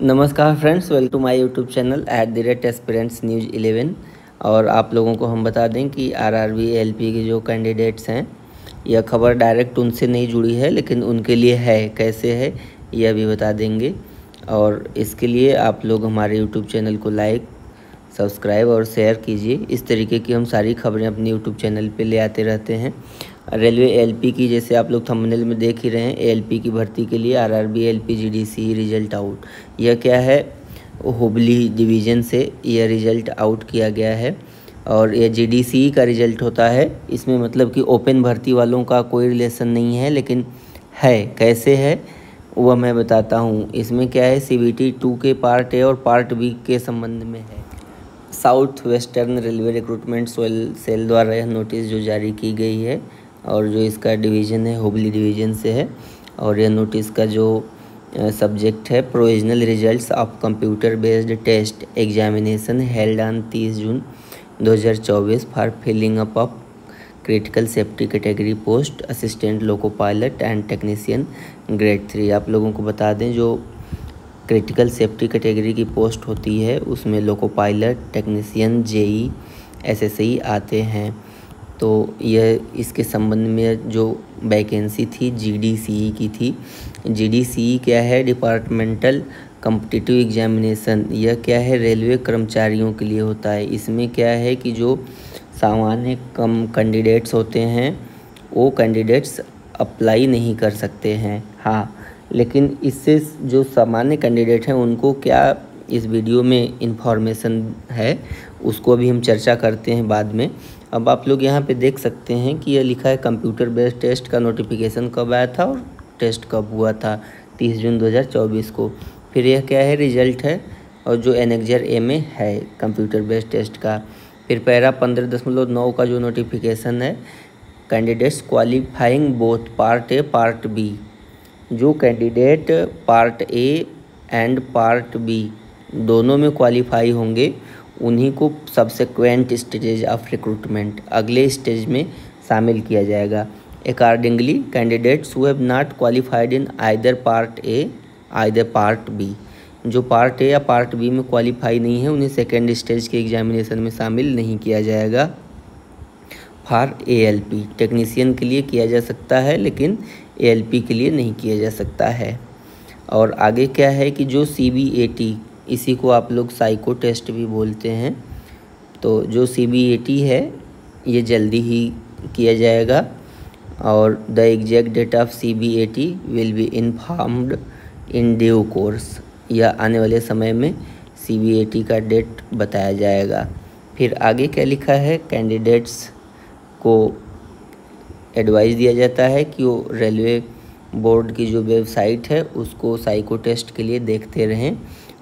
नमस्कार friends, welcome to my YouTube channel @Aspirants News 11। और आप लोगों को हम बता दें कि आरआरबी एलपी के जो कैंडिडेट्स हैं, यह खबर डायरेक्ट उनसे नहीं जुड़ी है, लेकिन उनके लिए है। कैसे है यह भी बता देंगे। और इसके लिए आप लोग हमारे यूट्यूब चैनल को लाइक, सब्सक्राइब और शेयर कीजिए। इस तरीके की हम सारी खबरें अपने यूट्यूब चैनल पे ले आते रहते हैं। रेलवे एलपी की, जैसे आप लोग थंबनेल में देख ही रहे हैं, एलपी की भर्ती के लिए RRB LP GDC result out. यह क्या है, हुबली डिवीज़न से यह रिज़ल्ट आउट किया गया है। और यह जीडीसी का रिज़ल्ट होता है। इसमें मतलब कि ओपन भर्ती वालों का कोई रिलेशन नहीं है, लेकिन है। कैसे है वह मैं बताता हूँ। इसमें क्या है, सीबीटी 2 के पार्ट ए और पार्ट बी के संबंध में है। South Western Railway Recruitment Cell द्वारा यह नोटिस जो जारी की गई है, और जो इसका डिवीज़न है हुबली डिवीज़न से है। और यह नोटिस का जो सब्जेक्ट है, provisional results of computer based test examination held on 30 June 2024 for filling up of critical safety category post assistant loco pilot and technician grade 3। आप लोगों को बता दें, जो क्रिटिकल सेफ्टी कैटेगरी की पोस्ट होती है उसमें loco pilot, technician, JE, SSE आते हैं। तो यह इसके संबंध में जो वैकेंसी थी जीडीसीई की थी। जीडीसीई क्या है, डिपार्टमेंटल कॉम्पिटिटिव एग्जामिनेशन। यह क्या है, रेलवे कर्मचारियों के लिए होता है। इसमें क्या है कि जो सामान्य कम कैंडिडेट्स होते हैं वो कैंडिडेट्स अप्लाई नहीं कर सकते हैं। हाँ, लेकिन इससे जो सामान्य कैंडिडेट हैं उनको क्या इस वीडियो में इन्फॉर्मेशन है, उसको भी हम चर्चा करते हैं बाद में। अब आप लोग यहाँ पे देख सकते हैं कि यह लिखा है कंप्यूटर बेस्ड टेस्ट का नोटिफिकेशन कब आया था और टेस्ट कब हुआ था, 30 जून 2024 को। फिर यह क्या है, रिजल्ट है, और जो एनेक्जर ए में है कंप्यूटर बेस्ड टेस्ट का। फिर पैरा 15.9 का जो नोटिफिकेशन है, candidates qualifying both part A part B. जो candidate part A and part B दोनों में क्वालिफाई होंगे, उन्हीं को सब्सिक्वेंट स्टेज ऑफ रिक्रूटमेंट, अगले स्टेज में शामिल किया जाएगा। Accordingly candidates who have not qualified in either part A either part B, जो पार्ट ए या पार्ट बी में क्वालिफाई नहीं है, उन्हें सेकेंड स्टेज के एग्जामिनेशन में शामिल नहीं किया जाएगा। फॉर एएलपी, टेक्नीशियन के लिए किया जा सकता है, लेकिन एएलपी के लिए नहीं किया जा सकता है। और आगे क्या है कि जो सीबीएटी, इसी को आप लोग साइको टेस्ट भी बोलते हैं, तो जो सीबीएटी है ये जल्दी ही किया जाएगा। और the exact date of CBAT will be informed in due course. यह आने वाले समय में सीबीएटी का डेट बताया जाएगा। फिर आगे क्या लिखा है, कैंडिडेट्स को एडवाइस दिया जाता है कि वो रेलवे बोर्ड की जो वेबसाइट है उसको साइको टेस्ट के लिए देखते रहें।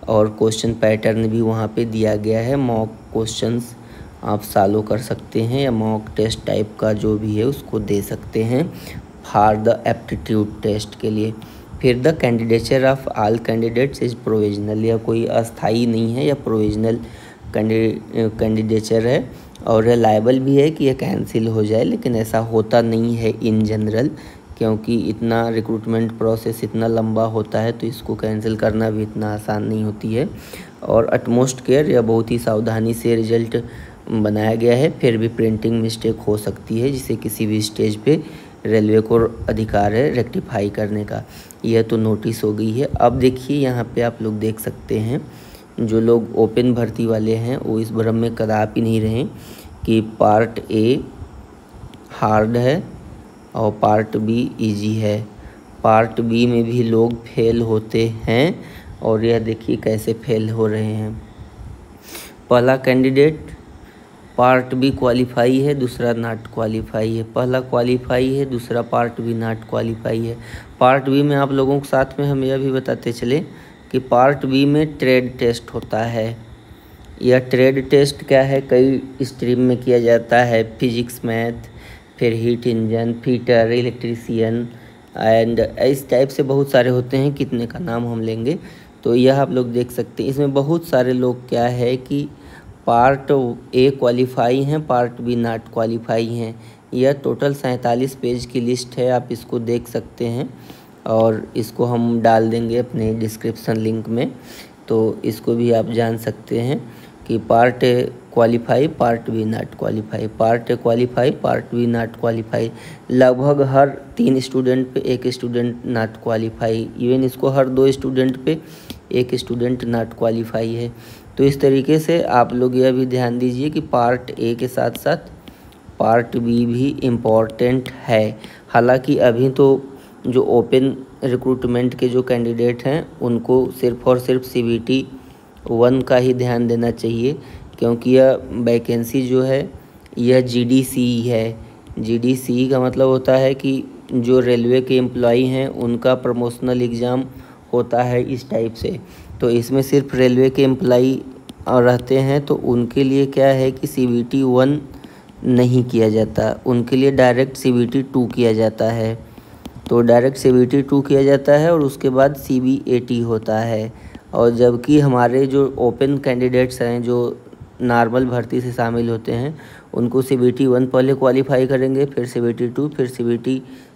और क्वेश्चन पैटर्न भी वहाँ पे दिया गया है। मॉक क्वेश्चंस आप सॉल्व कर सकते हैं, या मॉक टेस्ट टाइप का जो भी है उसको दे सकते हैं फॉर द एप्टीट्यूड टेस्ट के लिए। फिर the candidature of all candidates is provisional. यह कोई अस्थाई नहीं है, यह प्रोविजनल कैंडिडेचर है। और यह लायबल भी है कि यह कैंसिल हो जाए, लेकिन ऐसा होता नहीं है इन जनरल, क्योंकि इतना रिक्रूटमेंट प्रोसेस इतना लंबा होता है, तो इसको कैंसिल करना भी इतना आसान नहीं होती है। और अटमोस्ट केयर, यह बहुत ही सावधानी से रिजल्ट बनाया गया है। फिर भी प्रिंटिंग मिस्टेक हो सकती है, जिसे किसी भी स्टेज पे रेलवे को अधिकार है रेक्टिफाई करने का। यह तो नोटिस हो गई है। अब देखिए यहाँ पे आप लोग देख सकते हैं, जो लोग ओपन भर्ती वाले हैं वो इस भ्रम में कदापि नहीं रहें कि पार्ट ए हार्ड है और पार्ट बी इजी है। पार्ट बी में भी लोग फेल होते हैं, और यह देखिए कैसे फेल हो रहे हैं। पहला कैंडिडेट पार्ट बी क्वालिफाई है, दूसरा नॉट क्वालिफाई है। पहला क्वालिफाई है, दूसरा पार्ट बी नॉट क्वालिफाई है। पार्ट बी में आप लोगों के साथ में हम यह भी बताते चले कि पार्ट बी में ट्रेड टेस्ट होता है। यह ट्रेड टेस्ट क्या है, कई स्ट्रीम में किया जाता है, फिजिक्स, मैथ, फिर heat engine, fitter, electrician and इस टाइप से बहुत सारे होते हैं, कितने का नाम हम लेंगे। तो यह आप लोग देख सकते हैं। इसमें बहुत सारे लोग क्या है कि पार्ट ए क्वालिफाई हैं, पार्ट बी नॉट क्वालिफाई हैं। यह टोटल 47 पेज की लिस्ट है, आप इसको देख सकते हैं। और इसको हम डाल देंगे अपने डिस्क्रिप्शन लिंक में, तो इसको भी आप जान सकते हैं कि part A qualify, part B not qualify, part A qualify, part B not qualify. लगभग हर 3 स्टूडेंट पे 1 स्टूडेंट नॉट क्वालिफाई, इवन इसको हर 2 स्टूडेंट पे 1 स्टूडेंट नॉट क्वालिफाई है। तो इस तरीके से आप लोग यह भी ध्यान दीजिए कि पार्ट ए के साथ साथ पार्ट बी भी इम्पॉर्टेंट है। हालांकि अभी तो जो ओपन रिक्रूटमेंट के जो कैंडिडेट हैं उनको सिर्फ़ और सिर्फ CBT 1 का ही ध्यान देना चाहिए, क्योंकि यह वैकेंसी जो है यह GDCE है। GDCE का मतलब होता है कि जो रेलवे के एम्प्लॉई हैं उनका प्रमोशनल एग्ज़ाम होता है इस टाइप से। तो इसमें सिर्फ रेलवे के एम्प्लॉई रहते हैं, तो उनके लिए क्या है कि CBT 1 नहीं किया जाता, उनके लिए डायरेक्ट CBT 2 किया जाता है। तो डायरेक्ट CBT 2 किया जाता है और उसके बाद CBAT होता है। और जबकि हमारे जो ओपन कैंडिडेट्स हैं जो नॉर्मल भर्ती से शामिल होते हैं उनको CBT 1 पहले क्वालिफाई करेंगे, फिर CBT 2, फिर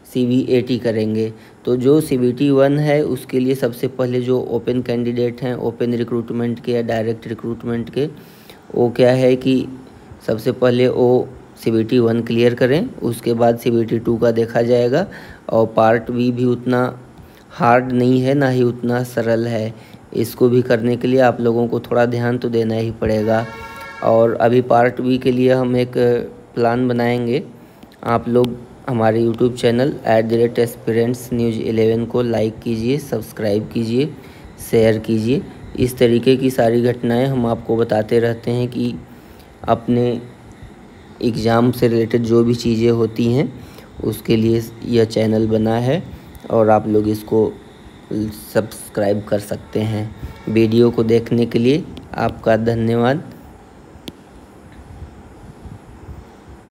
CBAT करेंगे। तो जो CBT 1 है उसके लिए सबसे पहले जो ओपन कैंडिडेट हैं ओपन रिक्रूटमेंट के या डायरेक्ट रिक्रूटमेंट के, वो क्या है कि सबसे पहले वो CBT 1 क्लियर करें, उसके बाद CBT 2 का देखा जाएगा। और पार्ट बी भी उतना हार्ड नहीं है, ना ही उतना सरल है। इसको भी करने के लिए आप लोगों को थोड़ा ध्यान तो देना ही पड़ेगा। और अभी पार्ट बी के लिए हम एक प्लान बनाएंगे। आप लोग हमारे यूट्यूब चैनल @aspirants News 11 को लाइक कीजिए, सब्सक्राइब कीजिए, शेयर कीजिए। इस तरीके की सारी घटनाएं हम आपको बताते रहते हैं कि अपने एग्ज़ाम से रिलेटेड जो भी चीज़ें होती हैं उसके लिए यह चैनल बना है और आप लोग इसको सब्सक्राइब कर सकते हैं। वीडियो को देखने के लिए आपका धन्यवाद।